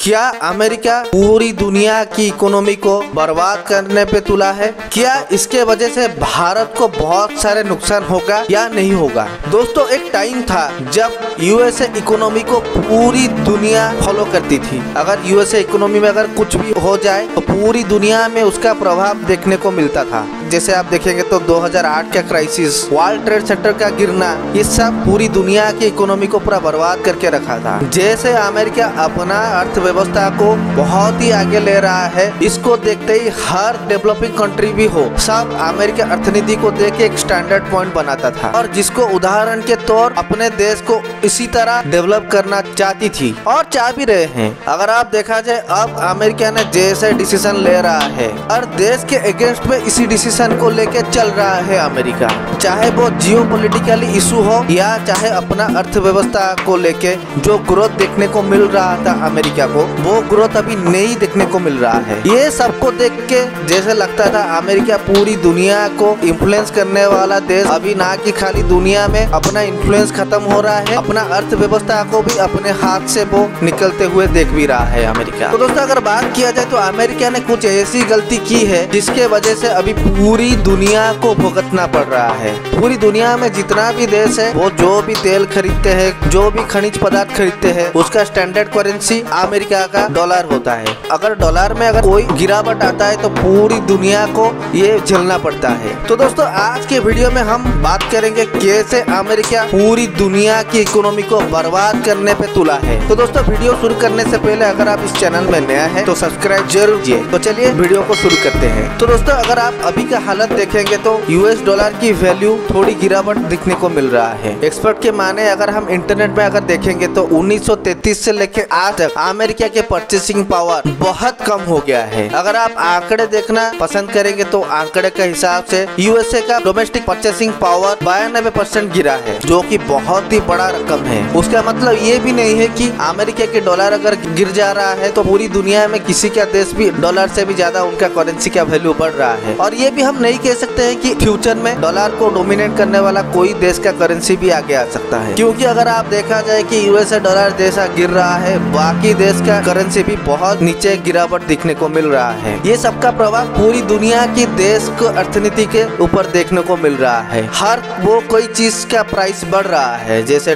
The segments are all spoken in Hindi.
क्या अमेरिका पूरी दुनिया की इकोनॉमी को बर्बाद करने पे तुला है? क्या इसके वजह से भारत को बहुत सारे नुकसान होगा या नहीं होगा? दोस्तों, एक टाइम था जब यूएसए इकोनॉमी को पूरी दुनिया फॉलो करती थी। अगर यूएसए इकोनॉमी में अगर कुछ भी हो जाए तो पूरी दुनिया में उसका प्रभाव देखने को मिलता था। जैसे आप देखेंगे तो 2008 का क्राइसिस, वर्ल्ड ट्रेड सेंटर का गिरना, ये सब पूरी दुनिया की इकोनॉमी को पूरा बर्बाद करके रखा था। जैसे अमेरिका अपना अर्थव्यवस्था को बहुत ही आगे ले रहा है, इसको देखते ही हर डेवलपिंग कंट्री भी हो, सब अमेरिका अर्थनीति को देख के एक स्टैंडर्ड पॉइंट बनाता था और जिसको उदाहरण के तौर अपने देश को इसी तरह डेवलप करना चाहती थी और चाह भी रहे हैं। अगर आप देखा जाए, अब अमेरिका ने जैसे डिसीजन ले रहा है और देश के अगेंस्ट में इसी डिसीजन को लेके चल रहा है अमेरिका, चाहे वो जियोपॉलिटिकली इशू हो या चाहे अपना अर्थव्यवस्था को लेके जो ग्रोथ देखने को मिल रहा था अमेरिका को, वो ग्रोथ अभी नहीं देखने को मिल रहा है। ये सबको देख के जैसे लगता था अमेरिका पूरी दुनिया को इन्फ्लुएंस करने वाला देश, अभी ना कि खाली दुनिया में अपना इन्फ्लुएंस खत्म हो रहा है, अपना अर्थव्यवस्था को भी अपने हाथ से वो निकलते हुए देख भी रहा है अमेरिका। तो दोस्तों, अगर बात किया जाए तो अमेरिका ने कुछ ऐसी गलती की है जिसके वजह से अभी पूरी दुनिया को भुगतना पड़ रहा है। पूरी दुनिया में जितना भी देश है, वो जो भी तेल खरीदते हैं, जो भी खनिज पदार्थ खरीदते हैं, उसका स्टैंडर्ड करेंसी अमेरिका का डॉलर होता है। अगर डॉलर में अगर कोई गिरावट आता है तो पूरी दुनिया को ये झेलना पड़ता है। तो दोस्तों, आज के वीडियो में हम बात करेंगे कैसे अमेरिका पूरी दुनिया की इकोनॉमी को बर्बाद करने पे तुला है। तो दोस्तों, वीडियो शुरू करने से पहले अगर आप इस चैनल में नया है तो सब्सक्राइब जरूर कीजिए। तो चलिए वीडियो को शुरू करते हैं। तो दोस्तों, अगर आप अभी का हालत देखेंगे तो यूएस डॉलर की वैल्यू थोड़ी गिरावट दिखने को मिल रहा है। एक्सपर्ट के माने अगर हम इंटरनेट में अगर देखेंगे तो 1933 से लेकर आज तक अमेरिका के परचेसिंग पावर बहुत कम हो गया है। अगर आप आंकड़े देखना पसंद करेंगे तो आंकड़े के हिसाब से यूएसए का डोमेस्टिक परचेसिंग पावर 92% गिरा है, जो कि बहुत ही बड़ा रकम है। उसका मतलब ये भी नहीं है कि अमेरिका के डॉलर अगर गिर जा रहा है तो पूरी दुनिया में किसी का देश भी डॉलर से भी ज्यादा उनका करेंसी का वैल्यू बढ़ रहा है। और ये भी हम नहीं कह सकते हैं कि फ्यूचर में डॉलर को डोमिनेट करने वाला कोई देश का करेंसी भी आगे आ सकता है, क्योंकि अगर आप देखा जाए कि यूएसए डॉलर जैसा गिर रहा है, बाकी देश का करेंसी भी बहुत नीचे गिरावट दिखने को मिल रहा है। ये सबका प्रभाव पूरी दुनिया की देश को अर्थनीति के ऊपर देखने को मिल रहा है। हर वो कोई चीज का प्राइस बढ़ रहा है, जैसे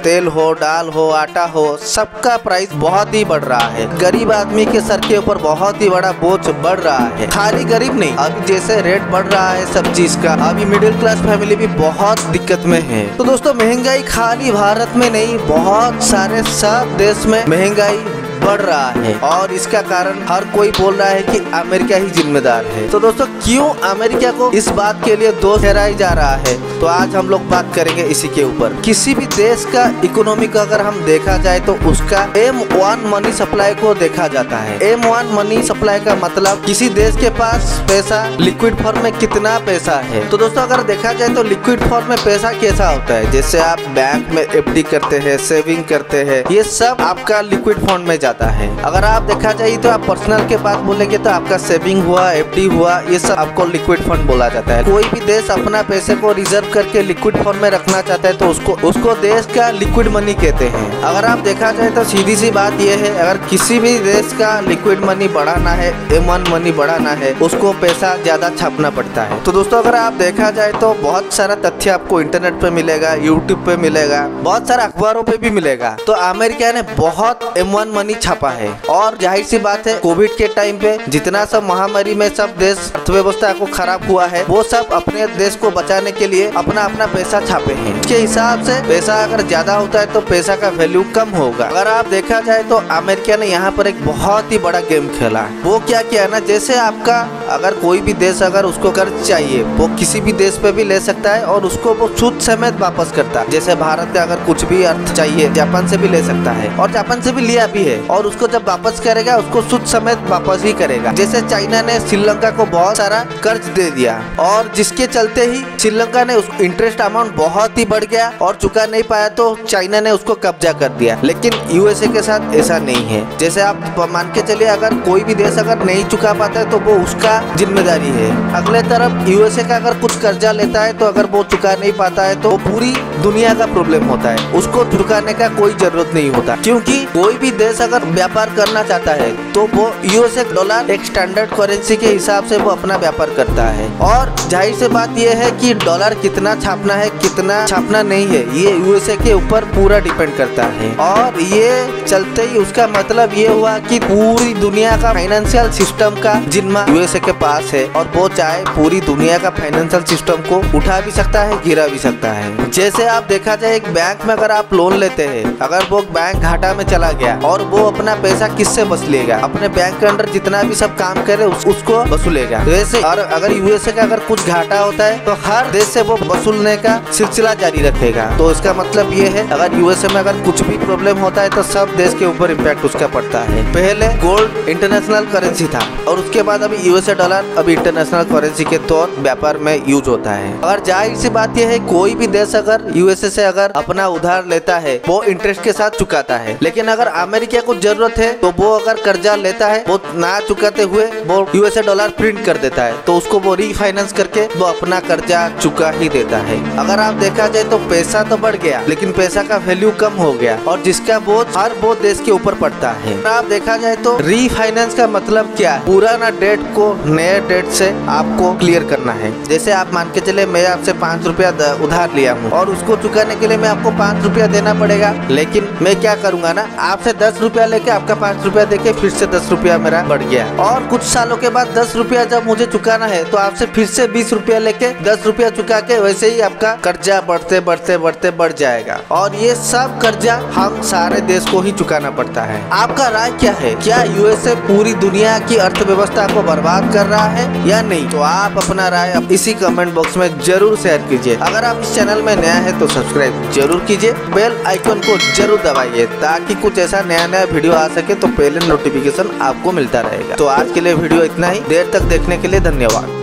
तेल हो, दाल हो, आटा हो, सबका प्राइस बहुत ही बढ़ रहा है। गरीब आदमी के सर के ऊपर बहुत ही बड़ा बोझ बढ़ रहा है। खाली गरीब नहीं, अभी जैसे रेट बढ़ रहा है सब चीज का, अभी मिडिल क्लास फैमिली भी बहुत दिक्कत में है। तो दोस्तों, महंगाई खाली भारत में नहीं, बहुत सारे सब देश में महंगाई बढ़ रहा है और इसका कारण हर कोई बोल रहा है कि अमेरिका ही जिम्मेदार है। तो दोस्तों, क्यों अमेरिका को इस बात के लिए दोष ठहराया जा रहा है, तो आज हम लोग बात करेंगे इसी के ऊपर। किसी भी देश का इकोनॉमी का अगर हम देखा जाए तो उसका M1 मनी सप्लाई को देखा जाता है। M1 मनी सप्लाई का मतलब किसी देश के पास पैसा लिक्विड फॉर्म में कितना पैसा है। तो दोस्तों, अगर देखा जाए तो लिक्विड फॉर्म में पैसा कैसा होता है, जैसे आप बैंक में FD करते हैं, सेविंग करते हैं, ये सब आपका लिक्विड फंड में जाता है। अगर आप देखा जाए तो आप पर्सनल के बात बोलेंगे तो आपका सेविंग हुआ, FD हुआ, ये सब आपको लिक्विड फंड बोला जाता है। कोई भी देश अपना पैसे को रिजर्व करके लिक्विड फंड में रखना चाहता है तो उसको देश का लिक्विड मनी कहते हैं। अगर आप देखा जाए तो सीधी सी बात यह है, अगर किसी भी देश का लिक्विड मनी बढ़ाना है, M1 मनी बढ़ाना है, उसको पैसा ज्यादा छापना पड़ता है। तो दोस्तों, अगर आप देखा जाए तो बहुत सारा तथ्य आपको इंटरनेट पे मिलेगा, यूट्यूब पे मिलेगा, बहुत सारा अखबारों पे भी मिलेगा। तो अमेरिका ने बहुत M1 मनी छापा है और जाहिर सी बात है, कोविड के टाइम पे जितना सब महामारी में सब देश अर्थव्यवस्था को खराब हुआ है, वो सब अपने देश को बचाने के लिए अपना अपना पैसा छापे हैं। इसके हिसाब से पैसा अगर ज्यादा होता है तो पैसा का वैल्यू कम होगा। अगर आप देखा जाए तो अमेरिका ने यहाँ पर एक बहुत ही बड़ा गेम खेला। वो क्या किया ना, जैसे आपका अगर कोई भी देश अगर उसको कर्ज चाहिए, वो किसी भी देश पे भी ले सकता है और उसको वो सूद समेत वापस करता है। जैसे भारत का अगर कुछ भी अर्थ चाहिए, जापान से भी ले सकता है और जापान से भी लिया भी है, और उसको जब वापस करेगा उसको सूद समेत वापस ही करेगा। जैसे चाइना ने श्रीलंका को बहुत सारा कर्ज दे दिया और जिसके चलते ही श्रीलंका ने उसको इंटरेस्ट अमाउंट बहुत ही बढ़ गया और चुका नहीं पाया तो चाइना ने उसको कब्जा कर दिया। लेकिन यूएसए के साथ ऐसा नहीं है। जैसे आप मान के चलिए, अगर कोई भी देश अगर नहीं चुका पाता है तो वो उसका जिम्मेदारी है। अगले तरफ यूएसए का अगर कुछ कर्जा लेता है तो अगर वो चुका नहीं पाता है तो पूरी दुनिया का प्रॉब्लम होता है, उसको चुकाने का कोई जरूरत नहीं होता, क्योंकि कोई भी देश अगर अगर व्यापार करना चाहता है तो वो यूएसए डॉलर एक स्टैंडर्ड करेंसी के हिसाब से वो अपना व्यापार करता है। और जाहिर सी बात ये है कि डॉलर कितना छापना है कितना छापना नहीं है ये यूएसए के ऊपर पूरा डिपेंड करता है। और ये चलते ही उसका मतलब ये हुआ कि पूरी दुनिया का फाइनेंशियल सिस्टम का जिम्मा यूएसए के पास है और वो चाहे पूरी दुनिया का फाइनेंशियल सिस्टम को उठा भी सकता है गिरा भी सकता है। जैसे आप देखा जाए एक बैंक में अगर आप लोन लेते हैं, अगर वो बैंक घाटा में चला गया और वो अपना पैसा किससे वसूलेगा? अपने बैंक के अंदर जितना भी सब काम करे उसको वसूलेगा। तो ऐसे और अगर यूएसए का अगर कुछ घाटा होता है तो हर देश से वो वसूलने का सिलसिला जारी रखेगा। तो इसका मतलब ये है अगर यूएसए में अगर कुछ भी प्रॉब्लम होता है तो सब देश के ऊपर इम्पैक्ट उसका पड़ता है। पहले गोल्ड इंटरनेशनल करेंसी था और उसके बाद अभी यूएसए डॉलर अभी इंटरनेशनल करेंसी के तौर व्यापार में यूज होता है। अगर जाहिर सी बात यह है कोई भी देश अगर यूएसए से अगर अपना उधार लेता है वो इंटरेस्ट के साथ चुकाता है, लेकिन अगर अमेरिका को जरूरत है तो वो अगर कर्जा लेता है वो ना चुकाते हुए वो यूएसए डॉलर प्रिंट कर देता है, तो उसको वो रीफाइनेंस करके वो अपना कर्जा चुका ही देता है। अगर आप देखा जाए तो पैसा तो बढ़ गया लेकिन पैसा का वैल्यू कम हो गया और जिसका बोझ हर वो देश के ऊपर पड़ता है। आप देखा जाए तो रीफाइनेंस का मतलब क्या है? पुराना डेट को नए डेट से आपको क्लियर करना है। जैसे आप मान के चले मैं आपसे 5 रुपया उधार लिया हूँ और उसको चुकाने के लिए मैं आपको 5 रुपया देना पड़ेगा, लेकिन मैं क्या करूंगा ना आपसे 10 रुपया लेके आपका 5 रुपया देके फिर से 10 रुपया मेरा बढ़ गया और कुछ सालों के बाद 10 रुपया जब मुझे चुकाना है तो आपसे फिर से 20 रुपया लेके 10 रुपया चुका के वैसे ही आपका कर्जा बढ़ते बढ़ते बढ़ते बढ़ जाएगा और ये सब कर्जा हम सारे देश को ही चुकाना पड़ता है। आपका राय क्या है? क्या यूएसए पूरी दुनिया की अर्थव्यवस्था को बर्बाद कर रहा है या नहीं? तो आप अपना राय इसी कमेंट बॉक्स में जरूर शेयर कीजिए। अगर आप इस चैनल में नया है तो सब्सक्राइब जरूर कीजिए, बेल आइकन को जरूर दबाइए ताकि कुछ ऐसा नया नया वीडियो आ सके तो पहले नोटिफिकेशन आपको मिलता रहेगा। तो आज के लिए वीडियो इतना ही, देर तक देखने के लिए धन्यवाद।